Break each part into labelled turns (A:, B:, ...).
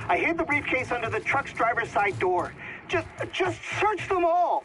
A: I hid the briefcase under the truck's driver's side door. Just search them all!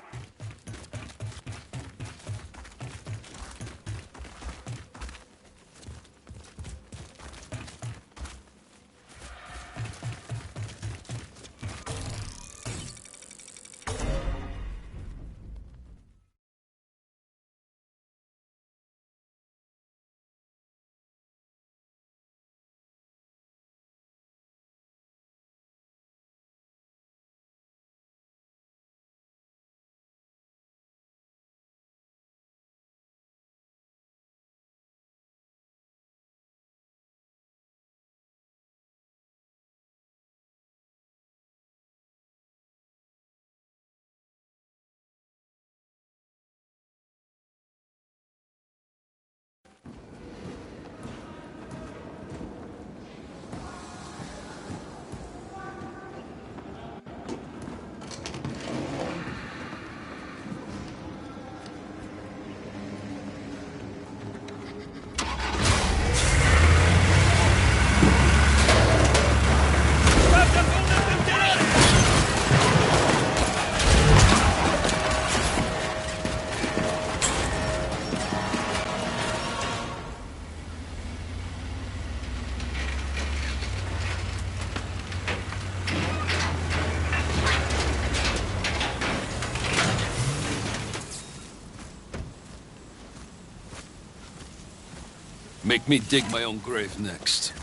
B: Make me dig my own grave next.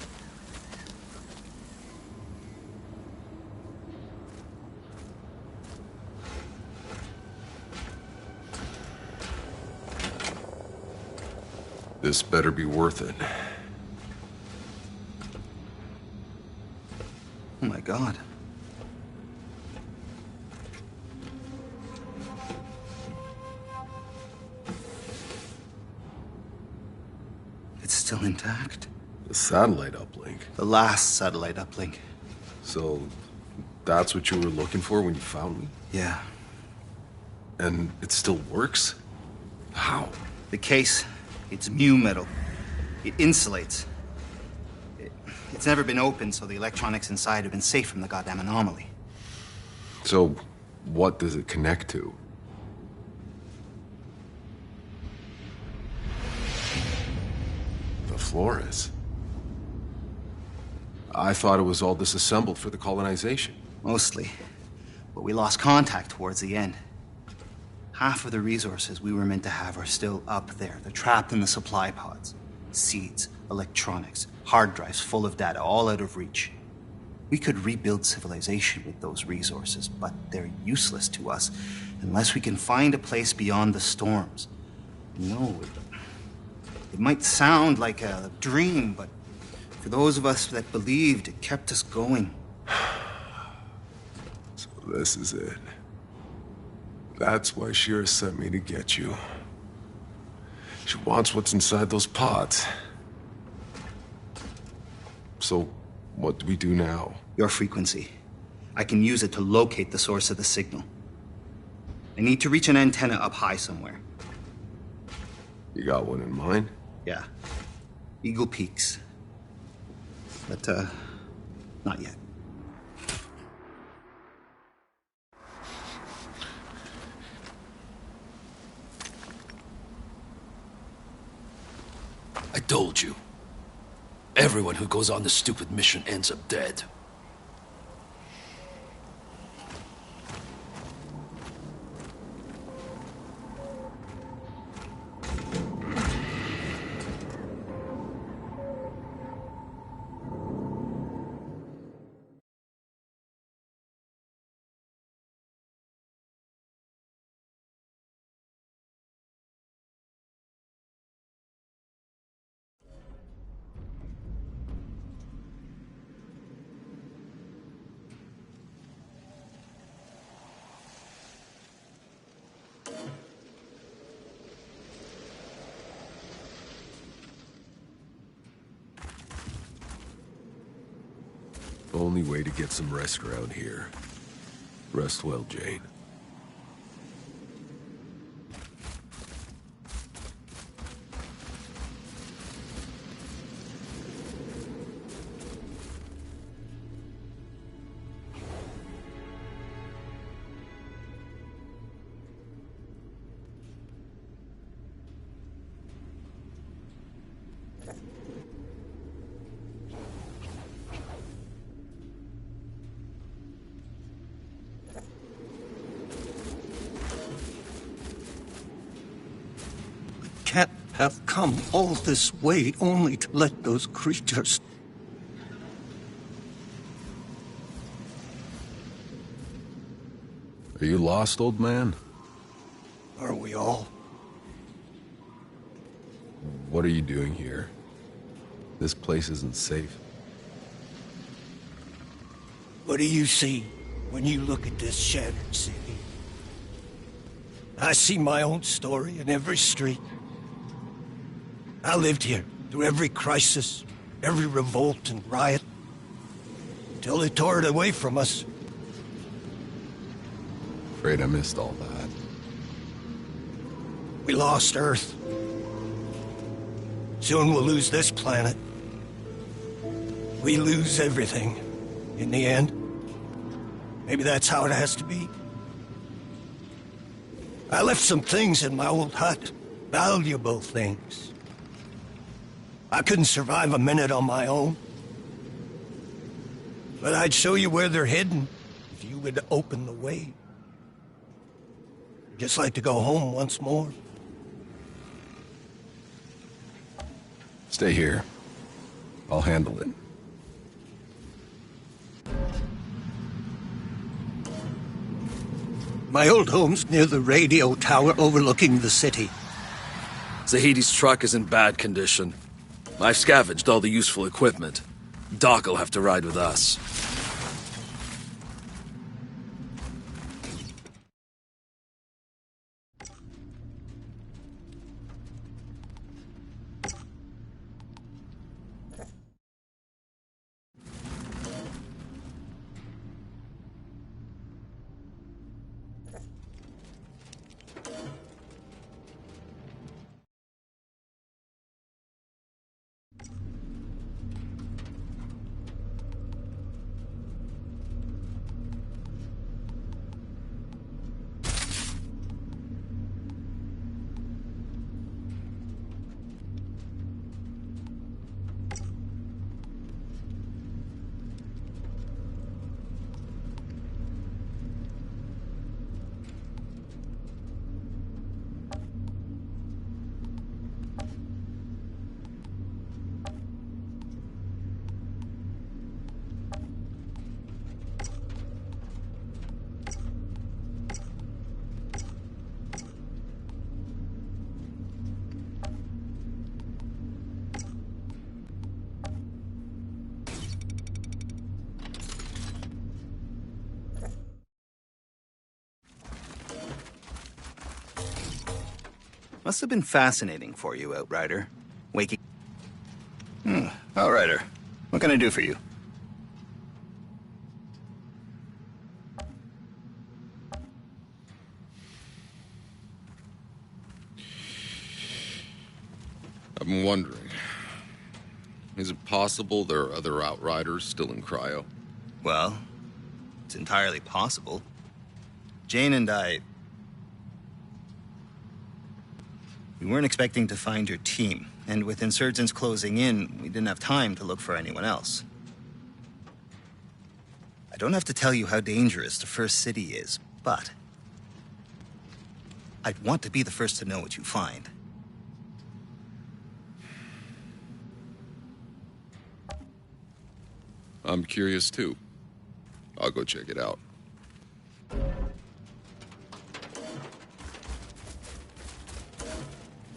C: This better be worth it.
D: Oh my God. It's still intact.
C: The satellite uplink.
D: The last satellite uplink.
C: So, that's what you were looking for when you found me?
D: Yeah.
C: And it still works? How?
D: The case, it's mu metal. It insulates. It's never been opened, so the electronics inside have been safe from the goddamn anomaly.
C: So, what does it connect to? The Flores. I thought it was all disassembled for the colonization.
D: Mostly. But we lost contact towards the end. Half of the resources we were meant to have are still up there. They're trapped in the supply pods. Seeds, electronics, hard drives full of data, all out of reach. We could rebuild civilization with those resources, but they're useless to us unless we can find a place beyond the storms. No, it might sound like a dream, but for those of us that believed, it kept us going.
C: So this is it. That's why Shira sent me to get you. She wants what's inside those pods. So, what do we do now?
D: Your frequency. I can use it to locate the source of the signal. I need to reach an antenna up high somewhere.
C: You got one in mind?
D: Yeah. Eagle Peaks. But, not yet.
B: I told you. Everyone who goes on this stupid mission ends up dead.
C: Only way to get some rest around here. Rest well, Jane.
E: have come all this way only to let those creatures...
C: Are you lost, old man?
E: Are we all?
C: What are you doing here? This place isn't safe.
E: What do you see when you look at this shattered city? I see my own story in every street. I lived here through every crisis, every revolt and riot, till they tore it away from us.
C: Afraid I missed all that.
E: We lost Earth. Soon we'll lose this planet. We lose everything in the end. Maybe that's how it has to be. I left some things in my old hut. Valuable things. I couldn't survive a minute on my own. But I'd show you where they're hidden if you would open the way. Just like to go home once more.
C: Stay here. I'll handle it.
E: My old home's near the radio tower overlooking the city.
B: Zahidi's truck is in bad condition. I've scavenged all the useful equipment. Doc will have to ride with us.
D: Must have been fascinating for you, Outrider. Waking... Outrider, what can I do for you?
F: I've been wondering, is it possible there are other Outriders still in cryo?
D: Well, it's entirely possible. Jane and I... We weren't expecting to find your team, and with insurgents closing in, we didn't have time to look for anyone else. I don't have to tell you how dangerous the first city is, but I'd want to be the first to know what you find.
F: I'm curious too. I'll go check it out.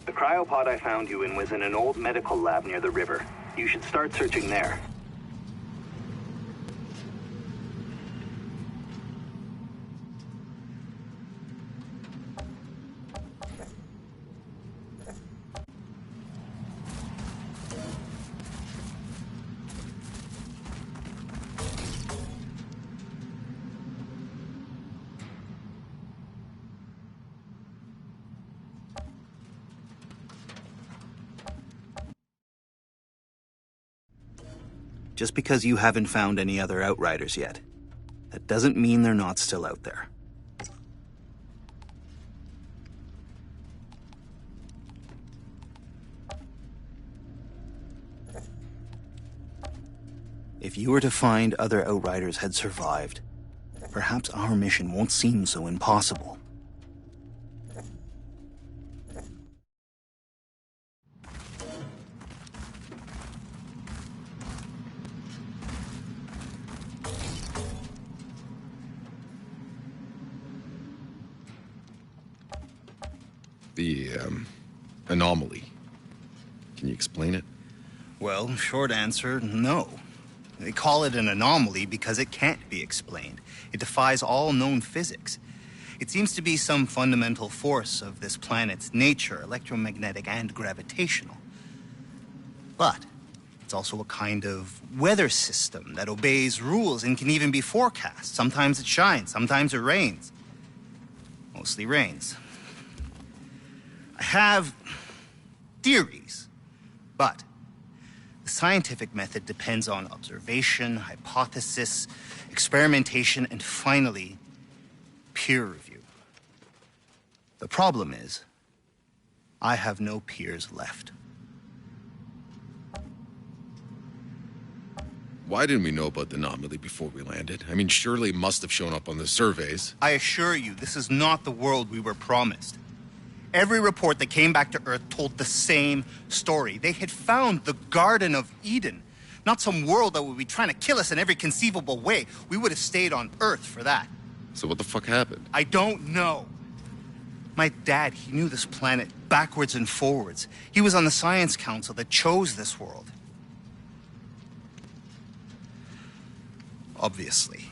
A: The cryopod I found you in was in an old medical lab near the river. You should start searching there.
D: Just because you haven't found any other Outriders yet, that doesn't mean they're not still out there. If you were to find other Outriders had survived, perhaps our mission won't seem so impossible.
F: The, anomaly. Can you explain it?
D: Well, short answer, no. They call it an anomaly because it can't be explained. It defies all known physics. It seems to be some fundamental force of this planet's nature, electromagnetic and gravitational. But it's also a kind of weather system that obeys rules and can even be forecast. Sometimes it shines, sometimes it rains. Mostly rains. I have theories, but the scientific method depends on observation, hypothesis, experimentation, and finally, peer review. The problem is, I have no peers left.
F: Why didn't we know about the anomaly before we landed? I mean, surely it must have shown up on the surveys.
D: I assure you, this is not the world we were promised. Every report that came back to Earth told the same story. They had found the Garden of Eden, not some world that would be trying to kill us in every conceivable way. We would have stayed on Earth for that.
F: So what the fuck happened?
D: I don't know. My dad, he knew this planet backwards and forwards. He was on the Science Council that chose this world. Obviously,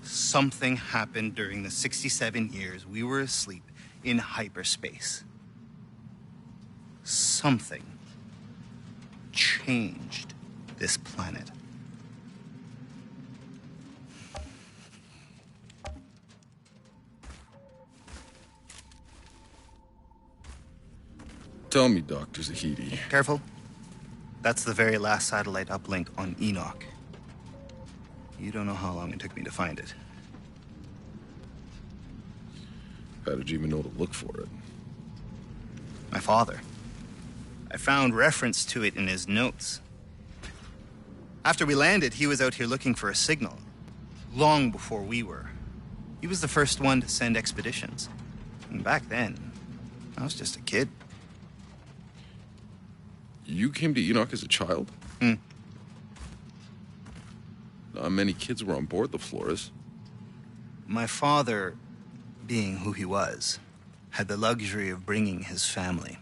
D: something happened during the 67 years we were asleep in hyperspace. Something changed this planet.
F: Tell me, Dr. Zahidi.
D: Careful. That's the very last satellite uplink on Enoch. You don't know how long it took me to find it.
F: How did you even know to look for it?
D: My father. I found reference to it in his notes. After we landed, he was out here looking for a signal. Long before we were. He was the first one to send expeditions. And back then, I was just a kid.
F: You came to Enoch as a child? Not many kids were on board the Flores.
D: My father, being who he was, had the luxury of bringing his family.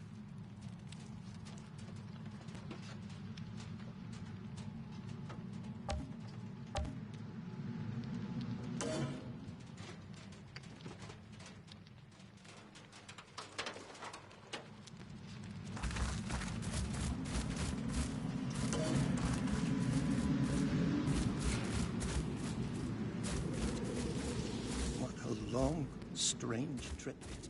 E: What a long, strange trip it's